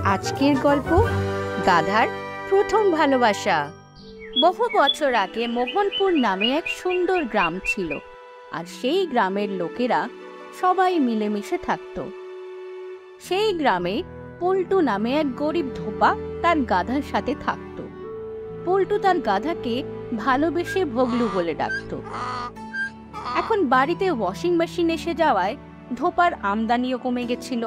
আজকের গল্প গাধার প্রথম ভালোবাসা। বহু বছর আগে মোহনপুর নামে এক সুন্দর গ্রাম ছিল, আর সেই গ্রামের লোকেরা সবাই মিলেমিশে থাকত। সেই গ্রামে পল্টু নামে এক গরিব ধোপা তার গাধার সাথে থাকত। পল্টু তার গাধাকে ভালোবেসে ভগলু বলে ডাকত। এখন বাড়িতে ওয়াশিং মেশিন এসে যাওয়ায় ধোপার আমদানিও কমে গেছিল,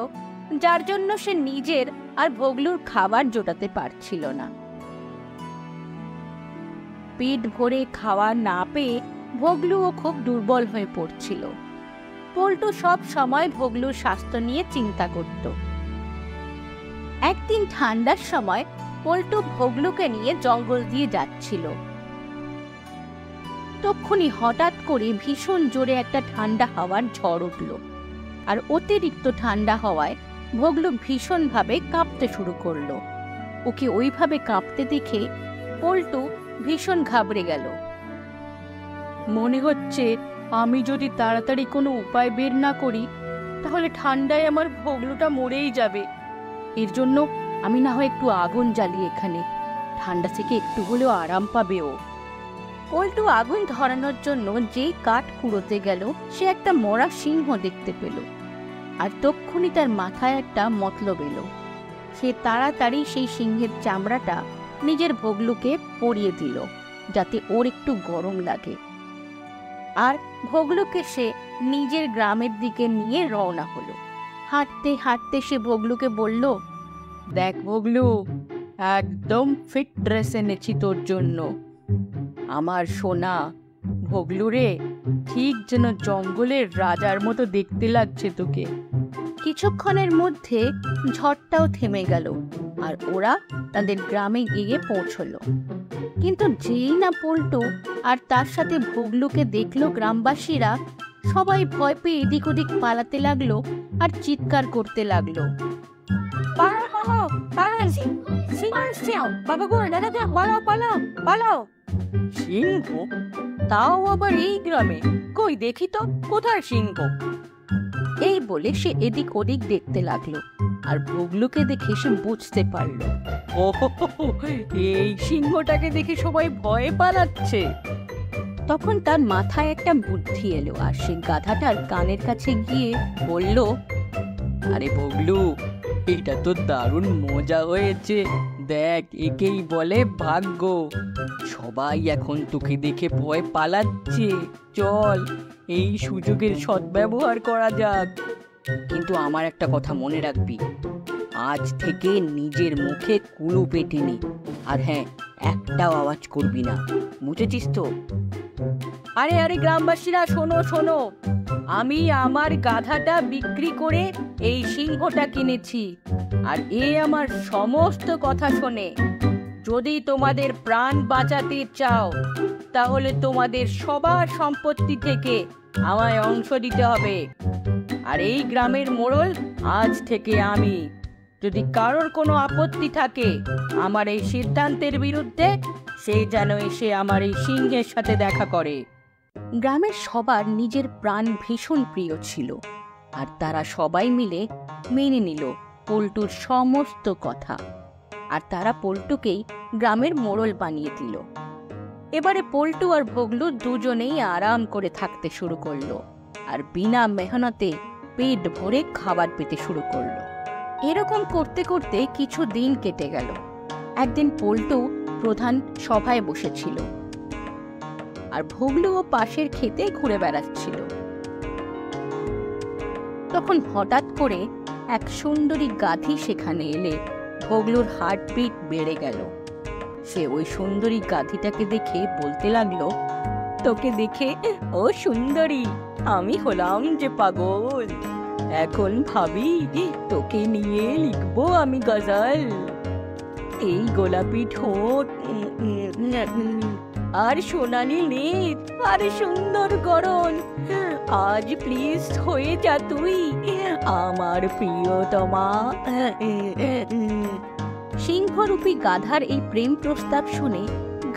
যার জন্য সে নিজের আর ভগলুর খাবার জোটাতে পারছিল না। পেট ভরে খাওয়া না পেয়ে ভগলুও খুব দুর্বল হয়ে পড়ছিল। পল্টু সব সময় ভগলুর স্বাস্থ্য নিয়ে চিন্তা করত। একদিন ঠান্ডার সময় পল্টু ভগলুকে নিয়ে জঙ্গল দিয়ে যাচ্ছিল। তক্ষুনি হঠাৎ করে ভীষণ জোরে একটা ঠান্ডা হাওয়ার ঝড় উঠল, আর অতিরিক্ত ঠান্ডা হওয়ায় ভগলু ভীষণভাবে কাঁপতে শুরু করলো। ওকে ওইভাবে কাঁপতে দেখে পল্টু ভীষণ ঘাবড়ে গেল। মনে হচ্ছে আমি যদি তাড়াতাড়ি কোনো উপায় বের না করি তাহলে ঠান্ডায় আমার ভগলুটা মরেই যাবে। এর জন্য আমি না হয় একটু আগুন জ্বালি, এখানে ঠান্ডা থেকে একটু হলেও আরাম পাবে ও। পল্টু আগুন ধরানোর জন্য যেই কাঠ কুড়োতে গেল, সে একটা মরা সিংহ দেখতে পেল, আর তক্ষুনি তার মাথায় একটা মতলব এলো। সে তাড়াতাড়ি সেই সিংহের চামড়াটা নিজের ভগলুকে পরিয়ে দিল, যাতে ওর একটু গরম লাগে। আর ভগলুকে সে নিজের গ্রামের দিকে নিয়ে রওনা হলো। হাঁটতে হাঁটতে সে ভগলুকে বলল, দেখ ভগলু, একদম ফিট ড্রেস এনেছি তোর জন্য। আমার সোনা ভগলু রে, ঠিক যেন জঙ্গলের রাজার মতো দেখতে লাগছে তোকে। কিছুক্ষণের মধ্যে ঝড়টাও থেমে গেল, আর ওরা তাদের গ্রামে গিয়ে পৌঁছলো। কিন্তু যেই না পল্টু আর তার সাথে ভগলুকে দেখলো গ্রামবাসীরা, সবাই ভয় পেয়ে এদিক ওদিক পালাতে লাগলো আর চিৎকার করতে লাগলো। সিংহ? তাও আবার এই গ্রামে? কই দেখি তো, কোথায় সিংহ? এই বলে সে এদিক ওদিক দেখতে লাগলো, আর ভগলুকে দেখে সে বুঝতে পারলো, ও এই সিংহটাকে দেখে সবাই ভয়ে পালাচ্ছে। তখন তার মাথায় একটা বুদ্ধি এলো, আর সে গাধাটার কানের কাছে গিয়ে বলল, আরে ভগলু, এটা তো দারুণ মজা হয়েছে। দেখ, একেই বলে ভাগ্য। সবাই এখন তোকে দেখে ভয় পালাচ্ছে। চল, এই সুযোগের সদ্ব্যবহার করা যাক। কিন্তু আমার একটা কথা মনে রাখবি, আজ থেকে নিজের মুখে কুলু পেটে নি, আর হ্যাঁ, একটাও আওয়াজ করবি না, বুঝেছিস তো? আরে আরে গ্রামবাসীরা, শোনো শোনো, আমি আমার গাধাটা বিক্রি করে এই সিংহটা কিনেছি, আর এ আমার সমস্ত কথা শোনে। যদি তোমাদের প্রাণ বাঁচাতে চাও তাহলে তোমাদের সবার সম্পত্তি থেকে আমায় অংশ দিতে হবে। আর এই গ্রামের মোড়ল আজ থেকে আমি। যদি কারোর কোনো আপত্তি থাকে আমার এই সিদ্ধান্তের বিরুদ্ধে, সে যেন এসে আমার এই সিংহের সাথে দেখা করে। গ্রামের সবার নিজের প্রাণ ভীষণ প্রিয় ছিল, আর তারা সবাই মিলে মেনে নিল পল্টুর সমস্ত কথা, আর তারা পল্টুকেই গ্রামের মোড়ল বানিয়ে দিল। এবারে পল্টু আর ভগলু দুজনেই আরাম করে থাকতে শুরু করলো, আর বিনা মেহনতে পেট ভরে খাবার পেতে শুরু করলো। এরকম করতে করতে কিছু দিন কেটে গেল। একদিন পল্টু প্রধান সভায় বসেছিল, আর ভগলুও পাশের ক্ষেতে ঘুরে বেড়াচ্ছিল। তখন হঠাৎ করে এক সুন্দরী গাধি সেখানে এলে ভগলুর হার্টবিট বেড়ে গেল। সে ওই সুন্দরী গাধিটাকে দেখে বলতে লাগলো, তোকে দেখে ও সুন্দরী, আমি হলাম যে পাগল। এখন ভাবি তোকে নিয়ে লিখবো আমি গজল। এই গোলাপি ঠোঁট আর সোনালি নেত আর সুন্দর গড়ন, আজ প্লিজ হয়ে যা তুই আমার প্রিয়তমা। সিংহরূপী গাধার এই প্রেম প্রস্তাব শুনে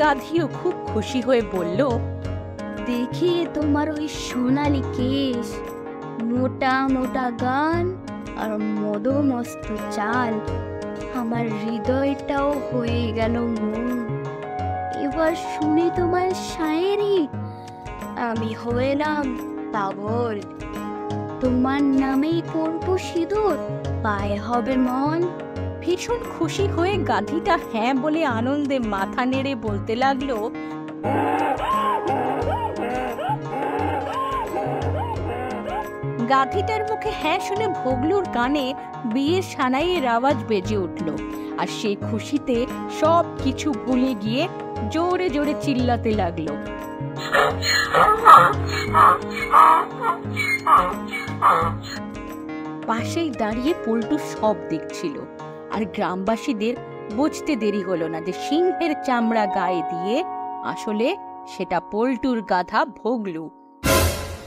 গাধিও খুব খুশি হয়ে বলল, দেখি তোমার ওই সোনালি কেশ, মোটা মোটা গান আর মদমস্ত চাল, আমার হৃদয়টাও হয়ে গেল মন। এবার শুনে তোমার শায়েরি, আমি হলাম পাগল। তোমার নামেই পরবো সিঁদুর, পায়ে হবে মন। ভীষণ খুশি হয়ে গাধীটা হ্যাঁ বলে আনন্দে মাথা নেড়ে বলতে লাগলো, গাধীটার মুখে হ্যাঁ শুনে ভোগলুর কানে বিয়ের সানাইয়ের আওয়াজ বেজে উঠল। আর সে খুশিতে সব কিছু ভুলে গিয়ে জোরে জোরে চিল্লাতে লাগলো। পাশেই দাঁড়িয়ে পল্টু সব দেখছিল। আর গ্রামবাসীদের বুঝতে দেরি হলো না যে সিংহের চামড়া গায়ে দিয়ে আসলে সেটা পল্টুর গাধা ভোগলু।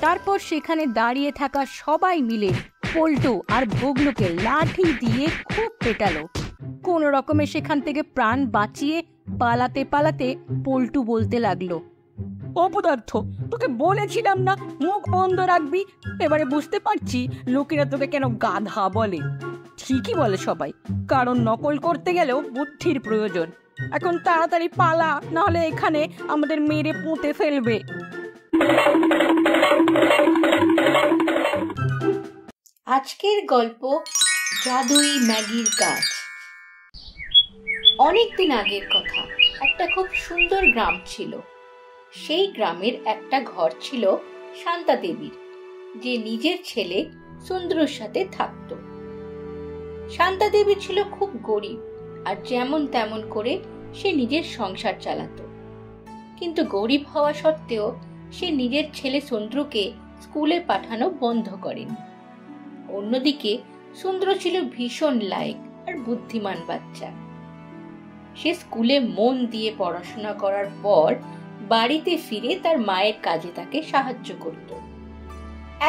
তারপর সেখানে দাঁড়িয়ে থাকা সবাই মিলে পল্টু আর ভোগলুকে লাঠি দিয়ে খুব পেটালো। কোন রকমে সেখান থেকে প্রাণ বাঁচিয়ে পালাতে পালাতে পল্টু বলতে লাগলো, অপদার্থ, তোকে বলেছিলাম না মুখ বন্ধ রাখবি। এবারে বুঝতে পারছি লোকেরা তোকে কেন গাধা বলে। ঠিকই বলে সবাই, কারণ নকল করতে গেলেও বুদ্ধির প্রয়োজন। এখন তাড়াতাড়ি পালা, নাহলে এখানে আমাদের মেরে পুঁতে ফেলবে। আজকের গল্প জাদুই ম্যাগির গাছ। অনেকদিন আগের কথা, একটা খুব সুন্দর গ্রাম ছিল। সেই গ্রামের একটা ঘর ছিল শান্তা দেবীর, যে নিজের ছেলে সুন্দরর সাথে থাকত। শান্তা দেবী ছিল খুব গরিব, আর যেমন তেমন করে সে নিজের সংসার চালাতো। কিন্তু গরিব হওয়া সত্ত্বেও সে নিজের ছেলে সুন্দরকে স্কুলে পাঠানো বন্ধ করেনি। অন্যদিকে সুন্দর ছিল ভীষণ লায়েক আর বুদ্ধিমান বাচ্চা। সে স্কুলে মন দিয়ে পড়াশোনা করার পর বাড়িতে ফিরে তার মায়ের কাজে তাকে সাহায্য করত।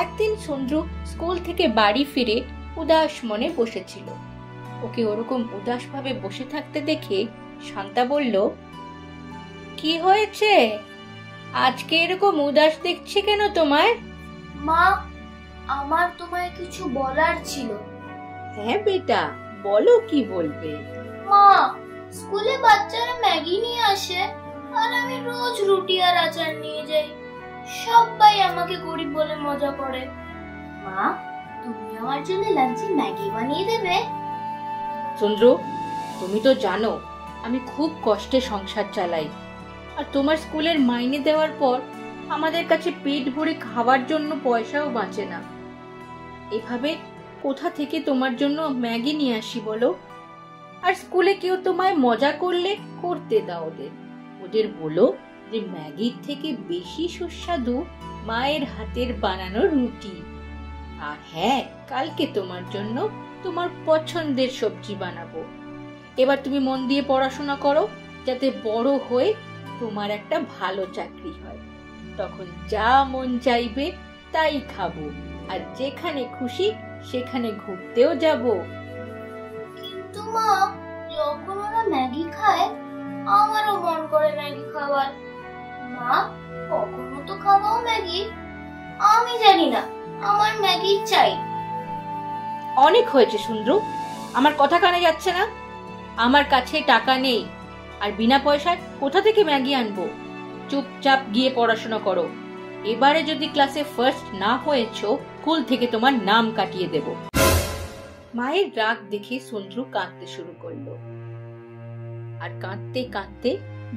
একদিন সুন্দর স্কুল থেকে বাড়ি ফিরে উদাস মনে বসেছিল। ওকে ওরকম উদাস ভাবে বসে থাকতে দেখে শান্তা বলল, কি হয়েছে? আজকে এরকম উদাস দেখছি কেন তোমায়? মা, আমার তোমায় কিছু বলার ছিল। হ্যাঁ বেটা, বলো, কি বলবে? মা, স্কুলে বাচ্চারা ম্যাগি নিয়ে আসে আর আমি রোজ রুটি আর আচার নিয়ে যাই। সবাই আমাকে গরিব বলে মজা করে। মা, তুমি আমার জন্য লাঞ্চে ম্যাগি বানিয়ে দেবে? সুন্দর, তুমি তো জানো আমি খুব কষ্টে সংসার চালাই, আর তোমার স্কুলের মাইনে দেওয়ার পর আমাদের কাছে পেট ভরে খাওয়ার জন্য পয়সাও বাঁচে না। এভাবে কোথা থেকে তোমার জন্য ম্যাগি নিয়ে আসি বলো? আর স্কুলে কেউ তোমায় মজা করলে করতে দাও ওদের বলো যে ম্যাগির থেকে বেশি সুস্বাদু মায়ের হাতের বানানো রুটি। আর হ্যাঁ, কালকে তোমার জন্য তোমার পছন্দের সবজি বানাবো। এবার তুমি মন দিয়ে পড়াশোনা করো, যাতে বড় হয়ে তোমার একটা ভালো চাকরি হয়। তখন যা মন চাইবে তাই খাবো, আর যেখানে খুশি সেখানে ঘুরতেও যাব। কিন্তু মা, যখন ওরা ম্যাগি খায় আমারও মন করে ম্যাগি খাবার। মা, কখনো তো খাওয়াও ম্যাগি। আমি জানি না, আমার ম্যাগি চাই। অনেক হয়েছে সুন্দর, আমার কথা কানে যাচ্ছে না? আমার কাছে টাকা নেই, আর বিনা পয়সায় কোথা থেকে ম্যাগি আনবো? চুপচাপ গিয়ে পড়াশোনা করো। এবারে যদি ক্লাসে ফার্স্ট না হয়েছো, স্কুল থেকে তোমার নাম কাটিয়ে দেব। মায়ের রাগ দেখে সুন্দর কাঁদতে শুরু করলো, আর কাঁদতে কাঁদতে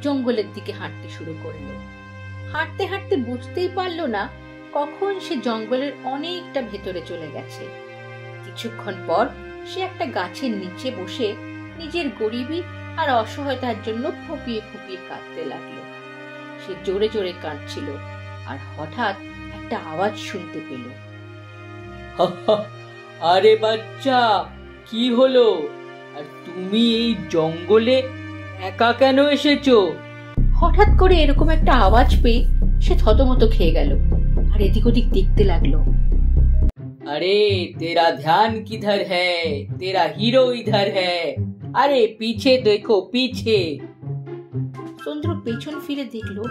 জঙ্গলের দিকে হাঁটতে শুরু করলো। হাঁটতে হাঁটতে বুঝতেই পারলো না কখন সে জঙ্গলের অনেকটা ভেতরে চলে গেছে। কিছুক্ষণ পর সে একটা গাছের নিচে বসে নিজের গরিবী আর অসহায়তার জন্য ফুপিয়ে ফুপিয়ে কাঁদতে লাগলো। সে জোরে জোরে কাঁদছিল, আর হঠাৎ একটা আওয়াজ শুনতে পেল। আরে বাচ্চা, কি হলো? আর তুমি এই জঙ্গলে একা কেন এসেছো? হঠাৎ করে এরকম একটা আওয়াজ পেয়ে সে থতমত খেয়ে গেল, আর এদিক ওদিক দেখতে লাগলো। अरे तेरा ध्यान किधर है? तेरा हीरो इधर है। अरे पीछे देखो, पीछे। সুন্দর পেছন ফিরে দেখলো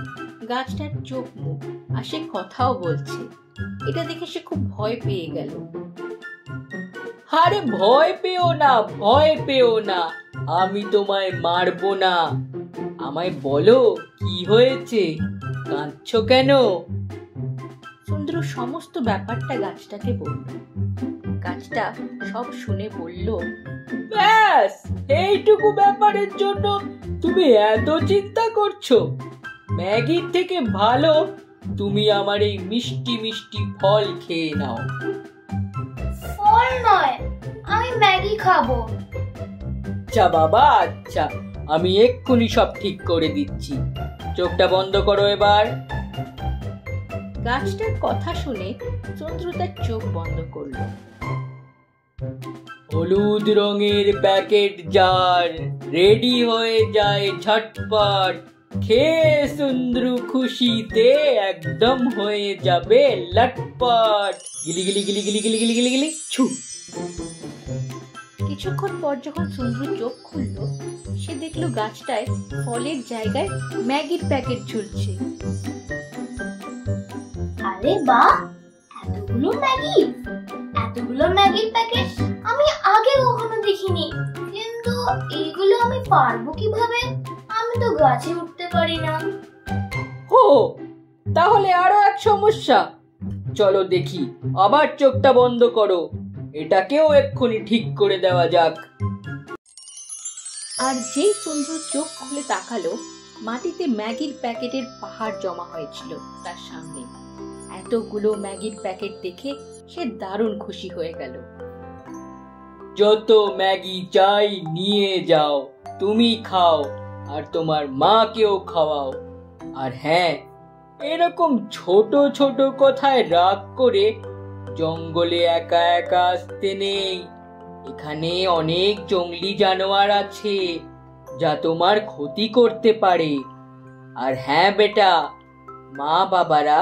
গাছটার চোখ মুখ আর সে কথাও বলছে। এটা দেখে সে খুব ভয় পেয়ে গেল। আরে ভয় পেও না, ভয় পেও না, আমি তোমায় মারবো না। আমায় বলো কি হয়েছে, কাঁদছো কেন? সুন্দর সমস্ত ব্যাপারটা গাছটাকে বলল। গাছটা সব শুনে বলল, ব্যাস, এইটুকু ব্যাপারের জন্য তুমি এত চিন্তা করছো? ম্যাগির থেকে ভালো তুমি আমার এই মিষ্টি মিষ্টি ফল খেয়ে নাও। ফল নয়, আমি ম্যাগি খাবো। আচ্ছা বাবা, আচ্ছা, আমি এক্ষুনি সব ঠিক করে দিচ্ছি। চোখটা বন্ধ করো এবার। গাছটার কথা শুনে চন্দ্র তার চোখ বন্ধ করলো। হলুদ রঙের প্যাকেট জার রেডি হয়ে যায় ঝটপট, খেয়ে সুন্দরু খুশিতে একদম হয়ে যাবে লটপট। গিলি গিলি গিলি গিলি গিলি গিলি গিলি গিলি ছু। কিছুক্ষণ পর যখন সুন্দর চোখ খুলল, সে দেখলো গাছটায় ফলের জায়গায় ম্যাগির প্যাকেট ঝুলছে। আরে বাহ, এতগুলো ম্যাগি! এতগুলো ম্যাগির প্যাকেট আমি আগে কখনো দেখিনি। কিন্তু এইগুলো আমি পারবো কিভাবে? আমি তো গাছে উঠতে পারি না। ও, তাহলে আরো এক সমস্যা। চলো দেখি, আবার চোখটা বন্ধ করো, এটাকেও এক্ষুনি ঠিক করে দেওয়া যাক। আর যেই সুন্দর চোখ খুলে তাকালো, মাটিতে ম্যাগির প্যাকেটের পাহাড় জমা হয়েছিল তার সামনে। এতগুলো ম্যাগির প্যাকেট দেখে সে দারুণ খুশি হয়ে গেল। যত ম্যাগি চাই নিয়ে যাও, তুমি খাও আর তোমার মাকেও খাওয়াও। আর হ্যাঁ, এরকম ছোট ছোট কথায় রাগ করে জঙ্গলে একা একা আসতে নেই। এখানে অনেক জঙ্গলি জানোয়ার আছে যা তোমার ক্ষতি করতে পারে। আর হ্যাঁ বেটা, মা বাবারা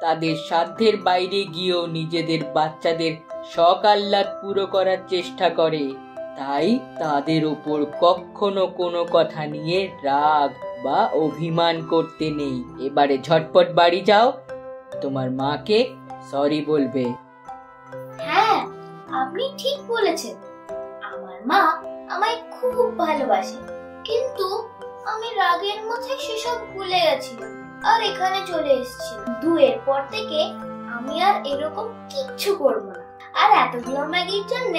তাদের সাধ্যের বাইরে গিয়েও নিজেদের বাচ্চাদের শখ আহ্লাদ পুরো করার চেষ্টা করে। তাই তাদের উপর কখনো কোনো কথা নিয়ে রাগ বা অভিমান করতে নেই। এবারে ঝটপট বাড়ি যাও, তোমার মাকে সরি বলবে। হ্যাঁ, আপনি ঠিক বলেছেন। আমার মা আমায় খুব ভালোবাসে, কিন্তু আমি রাগের মাথায় সেসব ভুলে গেছিলাম আর এখানে চলে এসেছিলাম। দুয়ের পর থেকে আমি আর এরকম কিচ্ছু করব না। আর এতগুলো ম্যাগির জন্য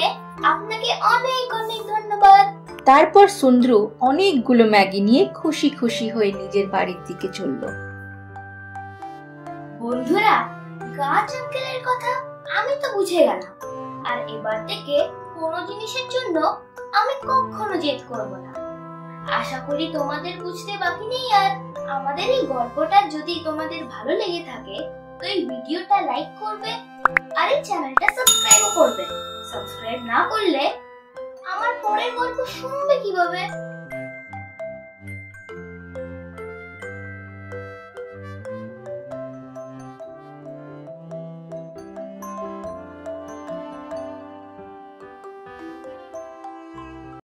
আপনাকে অনেক অনেক ধন্যবাদ। তারপর সুন্দরু অনেকগুলো ম্যাগি নিয়ে খুশি খুশি হয়ে নিজের বাড়ির দিকে চলল। বন্ধুরা, গাছ আঙ্কেলের কথা আমি তো বুঝে গেলাম। আর এবার থেকে কোনো জিনিসের জন্য আমি কখনো জেদ করব না। আশা করি তোমাদের বুঝতে বাকি নেই। আর আমাদের এই গল্পটা যদি তোমাদের ভালো লেগে থাকে তো এই ভিডিওটা লাইক করবে আর এই চ্যানেলটা সাবস্ক্রাইবও করবে। সাবস্ক্রাইব না করলে আমার পরের গল্প শুনবে কিভাবে?